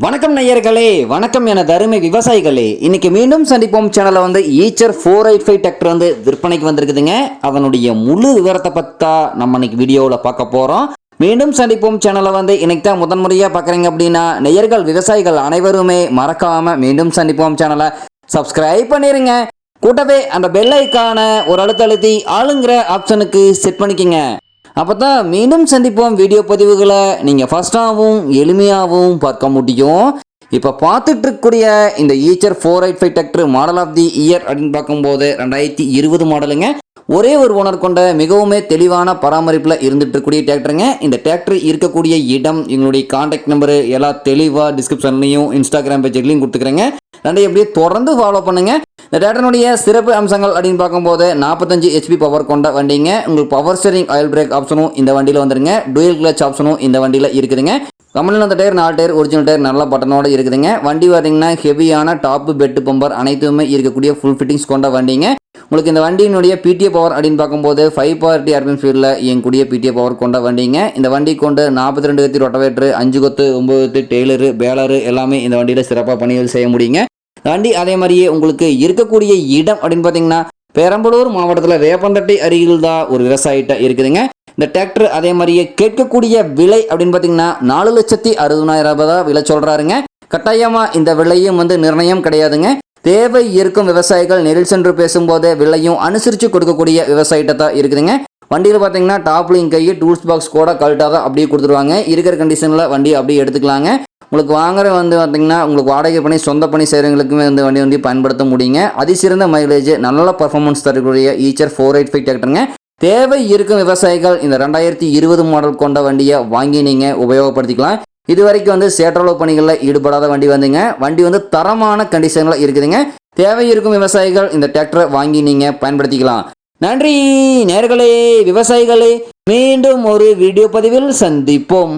வணக்கம் நேயர்களே, வணக்கம் என தருமை விவசாயிகளே. இன்னைக்கு மீண்டும் சந்திப்போம் சேனல்ல ஈச்சர் 485 டிராக்டர் விற்பனைக்கு வந்திருக்குதுங்க. அதனுடைய முழு விவரத்தை பத்தா நம்ம இன்னைக்கு வீடியோவில் பார்க்க போறோம். மீண்டும் சந்திப்போம் சேனலை இன்னைக்கு தான் முதன்முறையா பார்க்குறீங்க அப்படின்னா நேயர்கள் விவசாயிகள் அனைவருமே மறக்காம மீண்டும் சந்திப்போம் சேனலை சப்ஸ்கிரைப் பண்ணிருங்க. கூட்டவே அந்த பெல் ஐக்கான ஒரு அழுத்தி ஆளுங்கிற ஆப்ஷனுக்கு செட் பண்ணிக்கங்க. அப்போ தான் மீண்டும் சந்திப்போம் வீடியோ பதிவுகளை நீங்கள் ஃபஸ்ட்டாகவும் எளிமையாகவும் பார்க்க முடியும். இப்போ பார்த்துட்டு இருக்கக்கூடிய இந்த Eicher 485 tractor model of the year அப்படின்னு பார்க்கும்போது 2020 மாடலுங்க. ஒரே ஒரு ஓனர் கொண்ட மிகவும் தெளிவான பராமரிப்பில் இருந்துட்டு இருக்கக்கூடிய டிராக்டருங்க. இந்த டிராக்டர் இருக்கக்கூடிய இடம், எங்களுடைய கான்டாக்ட் நம்பரு எல்லாம் தெளிவாக டிஸ்கிரிப்ஷன்லையும் இன்ஸ்டாகிராம் பேஜ்லையும் கொடுத்துக்கிறேங்க. ரெண்டையும் அப்படியே தொடர்ந்து ஃபாலோ பண்ணுங்க. இந்த டிராக்டருடைய சிறப்பு அம்சங்கள் அப்படின்னு பார்க்கும்போது 45 HP பவர் கொண்ட வண்டிங்க. உங்களுக்கு பவர் ஸ்டீரிங் ஆயில் பிரேக் ஆப்ஷனும் இந்த வண்டியில் வந்துருங்க. டூயல் கிளச் ஆப்ஷனும் இந்த வண்டியில் இருக்குதுங்க. கம்பெனியில் அந்த டயர் 4 டயர் ஒரிஜினல் டயர் நல்ல பட்டனோட இருக்குதுங்க. வண்டி பார்த்தீங்கன்னா ஹெவியான டாப்பு பெட்டு பம்பர் அனைத்துமே இருக்கக்கூடிய ஃபுல் ஃபிட்டிங்ஸ் கொண்ட வண்டிங்க. உங்களுக்கு இந்த வண்டியினுடைய பிடிஏ பவர் அப்படின்னு பார்க்கும்போது 540 RPM ஸ்பீடில் இயங்கக்கூடிய பிடிஏ பவர் கொண்ட வண்டிங்க. இந்த வண்டி கொண்டு 42 கத்தி ரொட்டவேட்டர், 5 கொத்து 9 கொத்து டெய்லரு பேலரு எல்லாமே இந்த வண்டியில் சிறப்பாக பணிகள் செய்ய முடியுங்க. வண்டி அதே மாதிரியே உங்களுக்கு இருக்கக்கூடிய இடம் அப்படின்னு பார்த்தீங்கன்னா பெரம்பலூர் மாவட்டத்தில் வேப்பந்தட்டை அருகில் தான் ஒரு விவசாயிட்ட இருக்குதுங்க. இந்த டிராக்டர் அதே மாதிரியே கேட்கக்கூடிய விலை அப்படின்னு பார்த்தீங்கன்னா 4,60,000 ரூபாய் தான் விலை சொல்கிறாருங்க. கட்டாயமாக இந்த விலையும் நிர்ணயம் கிடையாதுங்க. தேவை இருக்கும் விவசாயிகள் நெரில் சென்று பேசும்போது விலையும் அனுசரித்து கொடுக்கக்கூடிய விவசாயிட்ட தான் இருக்குதுங்க. வண்டியில் பார்த்தீங்கன்னா டாப்லிங் கை டூல்ஸ் பாக்ஸ் கூட கழட்டாக அப்படியே கொடுத்துருவாங்க. இருக்கிற கண்டிஷனில் வண்டி அப்படியே எடுத்துக்கலாங்க. உங்களுக்கு வாங்குற பார்த்தீங்கன்னா உங்களுக்கு வாடகை பண்ணி சொந்த பணி செய்கிறவங்களுக்குமே வண்டி பயன்படுத்த முடியுங்க. அதிசிறந்த மைலேஜ் நல்ல பர்ஃபார்மன்ஸ் தரக்கூடிய ஈச்சர் 485 டிராக்டருங்க. தேவை இருக்கும் விவசாயிகள் இந்த 2020 மாடல் கொண்ட வண்டியை வாங்கி நீங்கள் உபயோகப்படுத்திக்கலாம். இது வரைக்கும் சேற்றளவு பணிகளில் ஈடுபடாத வண்டி வண்டி தரமான கண்டிஷனில் இருக்குதுங்க. தேவை இருக்கும் விவசாயிகள் இந்த டிராக்டரை வாங்கி நீங்கள் பயன்படுத்திக்கலாம். நன்றி நேயர்களே, விவசாயிகளே. மீண்டும் ஒரு வீடியோ பதிவில் சந்திப்போம்.